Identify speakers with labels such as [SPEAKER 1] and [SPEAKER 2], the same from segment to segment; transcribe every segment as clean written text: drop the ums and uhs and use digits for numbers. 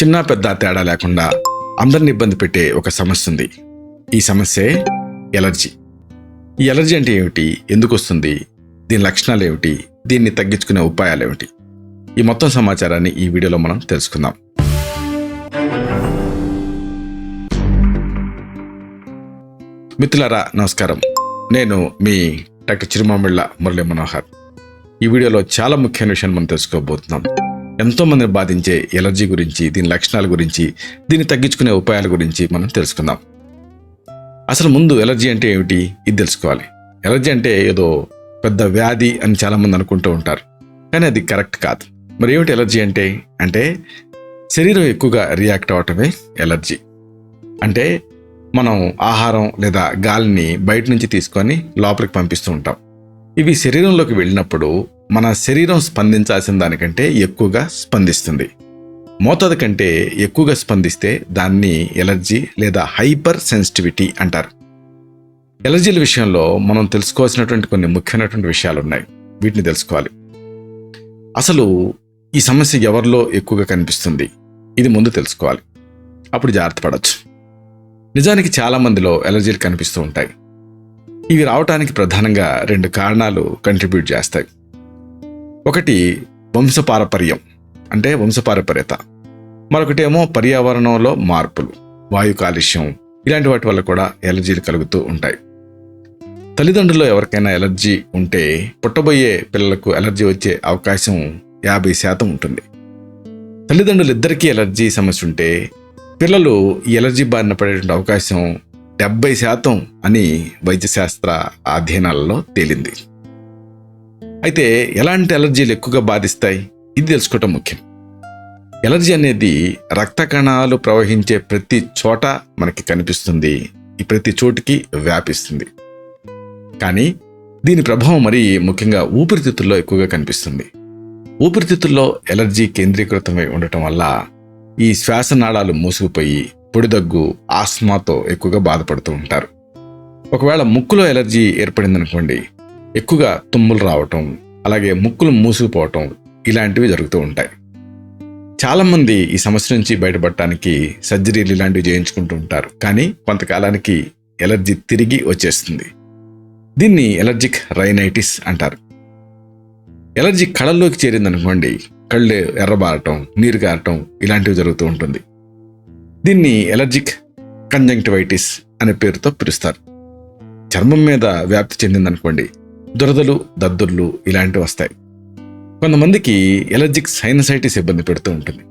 [SPEAKER 1] చిన్న పెద్ద తేడా లేకుండా అందరిని ఇబ్బంది పెట్టే ఒక సమస్య ఉంది. ఈ సమస్యే ఎలర్జీ. ఈ ఎలర్జీ అంటే ఏమిటి, ఎందుకు వస్తుంది, దీని లక్షణాలు ఏమిటి, దీన్ని తగ్గించుకునే ఉపాయాలు ఏమిటి, ఈ మొత్తం సమాచారాన్ని ఈ వీడియోలో మనం తెలుసుకుందాం. మిత్రులారా నమస్కారం. నేను మీ డాక్టర్ చిరుమామిళ్ళ మురళి మనోహర్. ఈ వీడియోలో చాలా ముఖ్యమైన విషయాన్ని మనం తెలుసుకోబోతున్నాం. ఎంతో మందిని బాధించే ఎలర్జీ గురించి, దీని లక్షణాల గురించి, దీన్ని తగ్గించుకునే ఉపాయాల గురించి మనం తెలుసుకుందాం. అసలు ముందు ఎలర్జీ అంటే ఏమిటి ఇది తెలుసుకోవాలి. ఎలర్జీ అంటే ఏదో పెద్ద వ్యాధి అని చాలామంది అనుకుంటూ ఉంటారు, కానీ అది కరెక్ట్ కాదు. మరి ఏమిటి ఎలర్జీ అంటే శరీరం ఎక్కువగా రియాక్ట్ అవటమే ఎలర్జీ. అంటే మనం ఆహారం లేదా గాలిని బయట నుంచి తీసుకొని లోపలికి పంపిస్తూ ఉంటాం. ఇవి శరీరంలోకి వెళ్ళినప్పుడు మన శరీరం స్పందించాల్సిన దానికంటే ఎక్కువగా స్పందిస్తుంది. మోతాదు కంటే ఎక్కువగా స్పందిస్తే దాన్ని ఎలర్జీ లేదా హైపర్ సెన్సిటివిటీ అంటారు. ఎలర్జీల విషయంలో మనం తెలుసుకోవాల్సినటువంటి కొన్ని ముఖ్యమైనటువంటి విషయాలు ఉన్నాయి. వీటిని తెలుసుకోవాలి. అసలు ఈ సమస్య ఎవరిలో ఎక్కువగా కనిపిస్తుంది, ఇది ముందు తెలుసుకోవాలి. అప్పుడు జాగ్రత్త పడవచ్చు. నిజానికి చాలా మందిలో ఎలర్జీలు కనిపిస్తూ ఉంటాయి. ఇవి రావటానికి ప్రధానంగా 2 కారణాలు కంట్రిబ్యూట్ చేస్తాయి. ఒకటి వంశపారపర్యం, అంటే వంశపారపర్యత. మరొకటేమో పర్యావరణంలో మార్పులు, వాయు కాలుష్యం, ఇలాంటి వాటి వల్ల కూడా ఎలర్జీలు కలుగుతూ ఉంటాయి. తల్లిదండ్రుల్లో ఎవరికైనా ఎలర్జీ ఉంటే పుట్టబోయే పిల్లలకు ఎలర్జీ వచ్చే అవకాశం 50% ఉంటుంది. తల్లిదండ్రులిద్దరికీ ఎలర్జీ సమస్య ఉంటే పిల్లలు ఈ ఎలర్జీ బారిన పడేటువంటి అవకాశం 70% అని వైద్యశాస్త్ర అధ్యయనాలలో తేలింది. అయితే ఎలాంటి ఎలర్జీలు ఎక్కువగా బాధిస్తాయి, ఇది తెలుసుకోవటం ముఖ్యం. ఎలర్జీ అనేది రక్త కణాలు ప్రవహించే ప్రతి చోట మనకి కనిపిస్తుంది, ఈ ప్రతి చోటికి వ్యాపిస్తుంది. కానీ దీని ప్రభావం మరీ ముఖ్యంగా ఊపిరితిత్తుల్లో ఎక్కువగా కనిపిస్తుంది. ఊపిరితిత్తుల్లో ఎలర్జీ కేంద్రీకృతమై ఉండటం వల్ల ఈ శ్వాసనాళాలు మూసుకుపోయి పొడిదగ్గు, ఆస్మాతో ఎక్కువగా బాధపడుతూ ఉంటారు. ఒకవేళ ముక్కులో ఎలర్జీ ఏర్పడిందనుకోండి, ఎక్కువగా తుమ్ములు రావటం, అలాగే ముక్కులు మూసుకుపోవటం, ఇలాంటివి జరుగుతూ ఉంటాయి. చాలామంది ఈ సమస్య నుంచి బయటపడటానికి సర్జరీలు ఇలాంటివి చేయించుకుంటూ ఉంటారు. కానీ కొంతకాలానికి ఎలర్జీ తిరిగి వచ్చేస్తుంది. దీన్ని ఎలర్జిక్ రైనైటిస్ అంటారు. ఎలర్జీ కళ్ళల్లోకి చేరిందనుకోండి, కళ్ళు ఎర్రబారటం, నీరు గారటం, ఇలాంటివి జరుగుతూ ఉంటుంది. దీన్ని ఎలర్జిక్ కంజంక్టివైటిస్ అనే పేరుతో పిలుస్తారు. చర్మం మీద వ్యాప్తి చెందిందనుకోండి, దురదలు, దద్దుర్లు ఇలాంటివి వస్తాయి. కొంతమందికి ఎలర్జిక్ సైనసైటిస్ ఇబ్బంది పెడుతూ ఉంటుంది.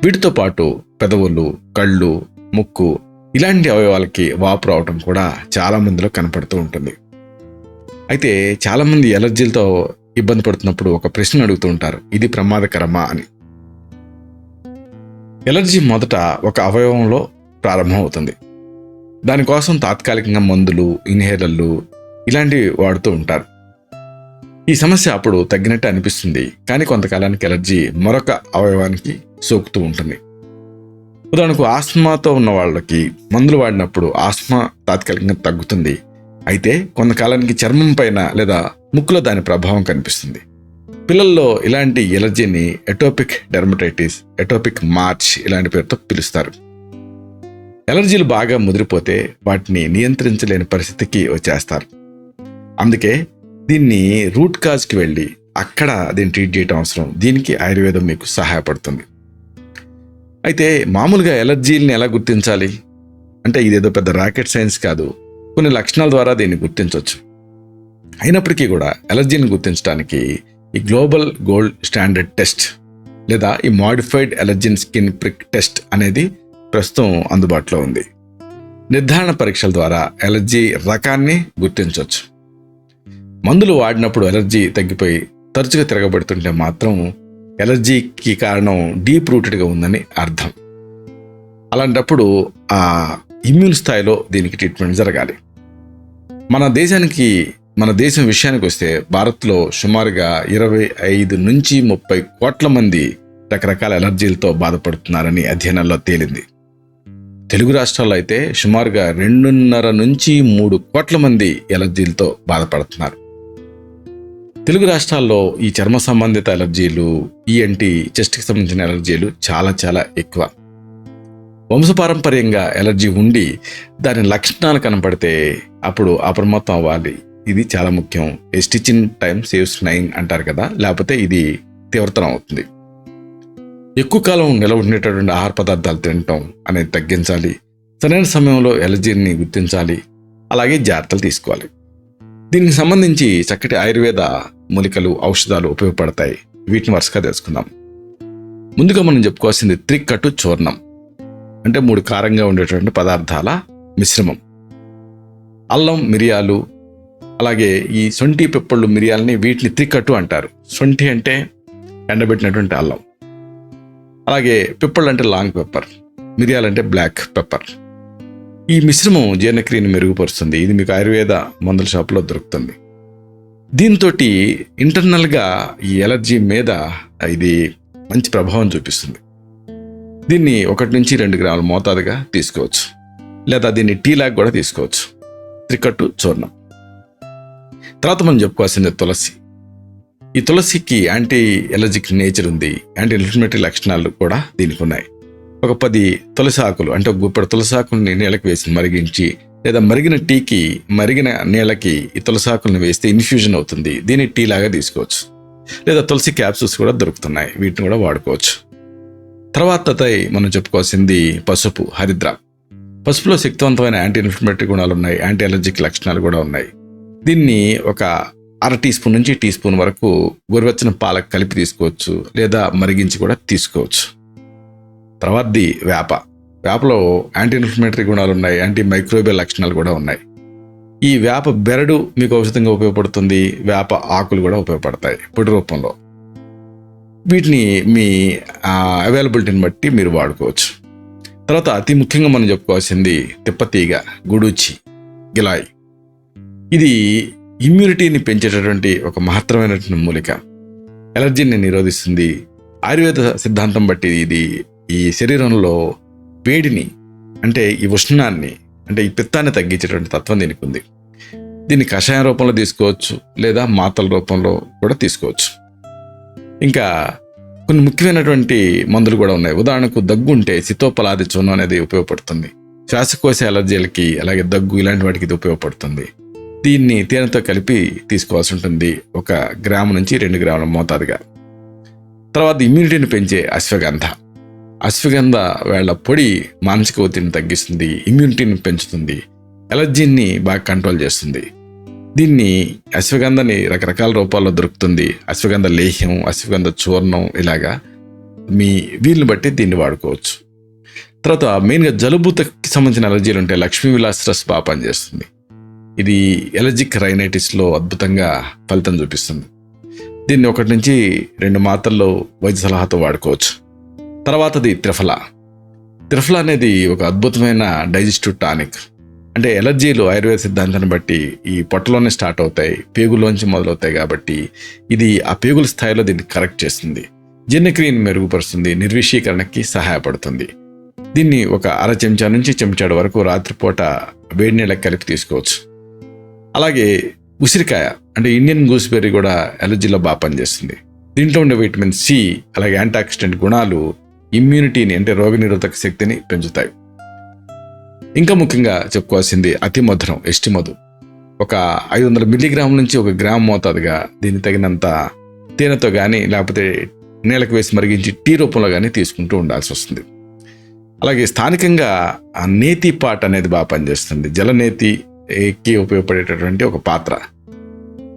[SPEAKER 1] వీటితో పాటు పెదవులు, కళ్ళు, ముక్కు ఇలాంటి అవయవాలకి వాపు రావటం కూడా చాలా మందిలో కనపడుతూ ఉంటుంది. అయితే చాలామంది ఎలర్జీలతో ఇబ్బంది పడుతున్నప్పుడు ఒక ప్రశ్న అడుగుతూ ఉంటారు, ఇది ప్రమాదకరమా అని. ఎలర్జీ మొదట ఒక అవయవంలో ప్రారంభం అవుతుంది. దానికోసం తాత్కాలికంగా మందులు, ఇన్హేలర్లు ఇలాంటివి వాడుతూ ఉంటారు. ఈ సమస్య అప్పుడు తగ్గినట్టు అనిపిస్తుంది, కానీ కొంతకాలానికి ఎలర్జీ మరొక అవయవానికి సోకుతూ ఉంటుంది. ఉదాహరణకు ఆస్మాతో ఉన్న వాళ్ళకి మందులు వాడినప్పుడు ఆస్మా తాత్కాలికంగా తగ్గుతుంది. అయితే కొంతకాలానికి చర్మం పైన లేదా ముక్కులో దాని ప్రభావం కనిపిస్తుంది. పిల్లల్లో ఇలాంటి ఎలర్జీని ఎటోపిక్ డెర్మటైటిస్, ఎటోపిక్ మార్చ్ ఇలాంటి పేరుతో పిలుస్తారు. ఎలర్జీలు బాగా ముదిరిపోతే వాటిని నియంత్రించలేని పరిస్థితికి వచ్చేస్తారు. అందుకే దీన్ని రూట్ కాజ్కి వెళ్ళి అక్కడ దీన్ని ట్రీట్ చేయడం అవసరం. దీనికి ఆయుర్వేదం మీకు సహాయపడుతుంది. అయితే మామూలుగా ఎలర్జీలని ఎలా గుర్తించాలి అంటే ఇదేదో పెద్ద రాకెట్ సైన్స్ కాదు. కొన్ని లక్షణాల ద్వారా దీన్ని గుర్తించవచ్చు. అయినప్పటికీ కూడా ఎలర్జీని గుర్తించడానికి ఈ గ్లోబల్ గోల్డ్ స్టాండర్డ్ టెస్ట్ లేదా ఈ modified allergen skin prick test అనేది ప్రస్తుతం అందుబాటులో ఉంది. నిర్ధారణ పరీక్షల ద్వారా ఎలర్జీ రకాన్ని గుర్తించవచ్చు. మందులు వాడినప్పుడు ఎలర్జీ తగ్గిపోయి తరచుగా తిరగబడుతుంటే మాత్రం ఎలర్జీకి కారణం డీప్ రూటెడ్గా ఉందని అర్థం. అలాంటప్పుడు ఆ ఇమ్యూన్ స్థాయిలో దీనికి ట్రీట్మెంట్ జరగాలి. మన దేశం విషయానికి వస్తే భారత్లో సుమారుగా 25 నుంచి 30 కోట్ల మంది రకరకాల ఎలర్జీలతో బాధపడుతున్నారని అధ్యయనాల్లో తేలింది. తెలుగు రాష్ట్రాల్లో అయితే సుమారుగా 2.5 నుంచి 3 కోట్ల మంది ఎలర్జీలతో బాధపడుతున్నారు. తెలుగు రాష్ట్రాల్లో ఈ చర్మ సంబంధిత అలర్జీలు, ఈఎన్టీ, చెస్ట్కి సంబంధించిన అలర్జీలు చాలా చాలా ఎక్కువ. వంశపారంపర్యంగా ఎలర్జీ ఉండి దాని లక్షణాలు కనపడితే అప్పుడు అప్రమత్తం అవ్వాలి. ఇది చాలా ముఖ్యం. ఏ స్టిచ్ ఇన్ టైం సేవ్స్ 9 అంటారు కదా, లేకపోతే ఇది తీవ్రతరం అవుతుంది. ఎక్కువ కాలం నిలవ ఉండేటటువంటి ఆహార పదార్థాలు తినటం అనేది తగ్గించాలి. సరైన సమయంలో ఎలర్జీని గుర్తించాలి. అలాగే జాగ్రత్తలు తీసుకోవాలి. దీనికి సంబంధించి చక్కటి ఆయుర్వేద మూలికలు, ఔషధాలు ఉపయోగపడతాయి. వీటిని వరుసగా తెలుసుకుందాం. ముందుగా మనం చెప్పుకోవాల్సింది త్రికట్టు చూర్ణం. అంటే 3 కారంగా ఉండేటువంటి పదార్థాల మిశ్రమం. అల్లం, మిరియాలు, అలాగే ఈ సొంఠి, పిప్పళ్ళు, మిరియాలని వీటిని త్రికట్టు అంటారు. సొంఠి అంటే ఎండబెట్టినటువంటి అల్లం, అలాగే పిప్పళ్ళు అంటే లాంగ్ పెప్పర్, మిరియాలంటే బ్లాక్ పెప్పర్. ఈ మిశ్రమం జీర్ణక్రియను మెరుగుపరుస్తుంది. ఇది మీకు ఆయుర్వేద మందుల షాపులో దొరుకుతుంది. దీంతో ఇంటర్నల్గా ఈ ఎలర్జీ మీద ఇది మంచి ప్రభావం చూపిస్తుంది. దీన్ని 1 నుంచి 2 గ్రాముల మోతాదుగా తీసుకోవచ్చు, లేదా దీన్ని టీ లాగా కూడా తీసుకోవచ్చు. త్రికట్టు చూర్ణం. తర్వాత మనం చెప్పుకోవాల్సింది తులసి. ఈ తులసికి యాంటీ ఎలర్జిక్ నేచర్ ఉంది. యాంటీ ఇన్ఫ్లమేటరీ లక్షణాలు కూడా దీనికి ఉన్నాయి. ఒక 10 తులసి ఆకులు, అంటే ఒక గుప్పెడు తులసి ఆకుల్ని నీళ్ళకి వేసి మరిగించి, లేదా మరిగిన టీకి, మరిగిన నీళ్ళకి ఈ తులసి ఆకులను వేస్తే ఇన్ఫ్యూజన్ అవుతుంది. దీన్ని టీ లాగా తీసుకోవచ్చు, లేదా తులసి క్యాప్సూల్స్ కూడా దొరుకుతున్నాయి. వీటిని కూడా వాడుకోవచ్చు. తర్వాత మనం చెప్పుకోవాల్సింది పసుపు, హరిద్ర. పసుపులో శక్తివంతమైన యాంటీ ఇన్ఫ్లమేటరీ గుణాలు ఉన్నాయి. యాంటీ ఎలర్జిక్ లక్షణాలు కూడా ఉన్నాయి. దీన్ని ఒక 1/2 టీ స్పూన్ నుంచి టీ స్పూన్ వరకు గోరువెచ్చని పాలకు కలిపి తీసుకోవచ్చు, లేదా మరిగించి కూడా తీసుకోవచ్చు. తర్వాతది వేప. వేపలో యాంటీ ఇన్ఫ్లమేటరీ గుణాలు ఉన్నాయి. యాంటీ మైక్రోబియల్ లక్షణాలు కూడా ఉన్నాయి. ఈ వేప బెరడు మీకు ఔషధంగా ఉపయోగపడుతుంది. వేప ఆకులు కూడా ఉపయోగపడతాయి పొడి రూపంలో. వీటిని మీ అవైలబిలిటీని బట్టి మీరు వాడుకోవచ్చు. తర్వాత అతి ముఖ్యంగా మనం చెప్పుకోవాల్సింది తిప్పతీగ, గుడూచి, గిలాయి. ఇది ఇమ్యూనిటీని పెంచేటటువంటి ఒక మహత్తరమైనటువంటి మూలిక. ఎలర్జీని నిరోధిస్తుంది. ఆయుర్వేద సిద్ధాంతం బట్టి ఇది ఈ శరీరంలో వేడిని, అంటే ఈ ఉష్ణాన్ని, అంటే ఈ పిత్తాన్ని తగ్గించేటువంటి తత్వం దీనికి ఉంది. దీన్ని కషాయం రూపంలో తీసుకోవచ్చు, లేదా మాతల రూపంలో కూడా తీసుకోవచ్చు. ఇంకా కొన్ని ముఖ్యమైనటువంటి మందులు కూడా ఉన్నాయి. ఉదాహరణకు దగ్గు ఉంటే సితోపలాది చూర్ణం అనేది ఉపయోగపడుతుంది. శ్వాసకోశ ఎలర్జీలకి, అలాగే దగ్గు, ఇలాంటి వాటికి ఇది ఉపయోగపడుతుంది. దీన్ని తేనెతో కలిపి తీసుకోవాల్సి ఉంటుంది, 1 గ్రాము నుంచి 2 గ్రాముల మోతాదుగా. తర్వాత ఇమ్యూనిటీని పెంచే అశ్వగంధ. అశ్వగంధ వేళ్ల పొడి మానసిక ఒత్తిడిని తగ్గిస్తుంది, ఇమ్యూనిటీని పెంచుతుంది, ఎలర్జీని బాగా కంట్రోల్ చేస్తుంది. దీన్ని అశ్వగంధని రకరకాల రూపాల్లో దొరుకుతుంది. అశ్వగంధ లేహ్యం, అశ్వగంధ చూర్ణం, ఇలాగా మీ వీలుని బట్టి దీన్ని వాడుకోవచ్చు. తర్వాత మెయిన్గా జలుబుకి సంబంధించిన ఎలర్జీలు ఉంటే లక్ష్మీ విలాస్ రస్ బాగా పనిచేస్తుంది. ఇది ఎలర్జిక్ రైనైటిస్లో అద్భుతంగా ఫలితం చూపిస్తుంది. దీన్ని 1 నుంచి 2 మాత్రల్లో వైద్య సలహాతో వాడుకోవచ్చు. తర్వాతది త్రిఫల. త్రిఫల అనేది ఒక అద్భుతమైన డైజెస్టివ్ టానిక్. అంటే ఎలర్జీలు ఆయుర్వేద సిద్ధాంతాన్ని బట్టి ఈ పొట్టలోనే స్టార్ట్ అవుతాయి, పేగుల్లోంచి మొదలవుతాయి. కాబట్టి ఇది ఆ పేగుల స్థాయిలో దీన్ని కరెక్ట్ చేస్తుంది, జీర్ణక్రియను మెరుగుపరుస్తుంది, నిర్విషీకరణకి సహాయపడుతుంది. దీన్ని 1/2 చెంచా నుంచి చెంచాడు వరకు రాత్రిపూట వేడి నీళ్ళకి కలిపి తీసుకోవచ్చు. అలాగే ఉసిరికాయ, అంటే ఇండియన్ గూస్బెర్రీ కూడా ఎలర్జీలో బాగా పనిచేస్తుంది. దీంట్లో ఉండే విటమిన్ సి, అలాగే యాంటీఆక్సిడెంట్ గుణాలు ఇమ్యూనిటీని, అంటే రోగనిరోధక శక్తిని పెంచుతాయి. ఇంకా ముఖ్యంగా చెప్పుకోవాల్సింది అతి మధురం, H.No. 500 మిల్లీగ్రాముల నుంచి 1 గ్రామ్ మోతాదుగా దీన్ని తగినంత తేనెతో కానీ, లేకపోతే నీళ్ళకి వేసి మరిగించి టీ రూపంలో కానీ తీసుకుంటూ ఉండాల్సి వస్తుంది. అలాగే స్థానికంగా ఆ నేతి పాట్ అనేది బాగా పనిచేస్తుంది. జలనేతికి ఉపయోగపడేటటువంటి ఒక పాత్ర.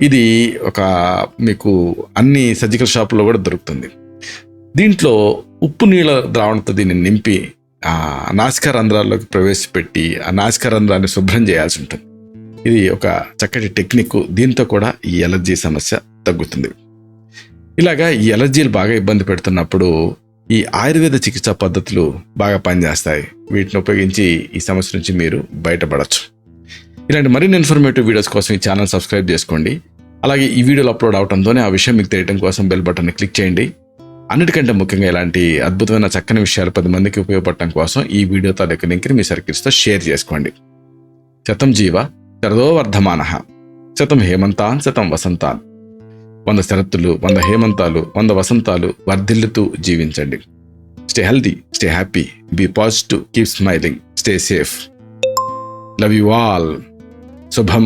[SPEAKER 1] ఇది మీకు అన్ని సర్జికల్ షాపుల్లో కూడా దొరుకుతుంది. దీంట్లో ఉప్పు నీళ్ళ ద్రావణతో దీన్ని నింపి నాసికా రంధ్రాల్లోకి ప్రవేశపెట్టి ఆ నాసికా రంధ్రాన్ని శుభ్రం చేయాల్సి ఉంటుంది. ఇది ఒక చక్కటి టెక్నిక్. దీంతో కూడా ఈ ఎలర్జీ సమస్య తగ్గుతుంది. ఇలాగా ఈ ఎలర్జీలు బాగా ఇబ్బంది పెడుతున్నప్పుడు ఈ ఆయుర్వేద చికిత్సా పద్ధతులు బాగా పనిచేస్తాయి. వీటిని ఉపయోగించి ఈ సమస్య నుంచి మీరు బయటపడవచ్చు. ఇలాంటి మరిన్ని ఇన్ఫర్మేటివ్ వీడియోస్ కోసం ఈ ఛానల్ సబ్స్క్రైబ్ చేసుకోండి. అలాగే ఈ వీడియోలు అప్లోడ్ అవడంతోనే ఆ విషయం మీకు తెలియడం కోసం బెల్ బటన్ని క్లిక్ చేయండి. అన్నిటికంటే ముఖ్యంగా ఇలాంటి అద్భుతమైన చక్కని విషయాలు 10 మందికి ఉపయోగపడటం కోసం ఈ వీడియో తాలూకు లింక్ని మీ సర్కిల్స్తో షేర్ చేసుకోండి. శతం జీవ శరదో వర్ధమానః, శతం హేమంతాన్, శతం వసంతాన్. 100 శరత్తులు, 100 హేమంతాలు, 100 వసంతాలు వర్ధిల్లుతూ జీవించండి. Stay healthy, stay happy, be positive, keep smiling, stay safe. Love you all. శుభం.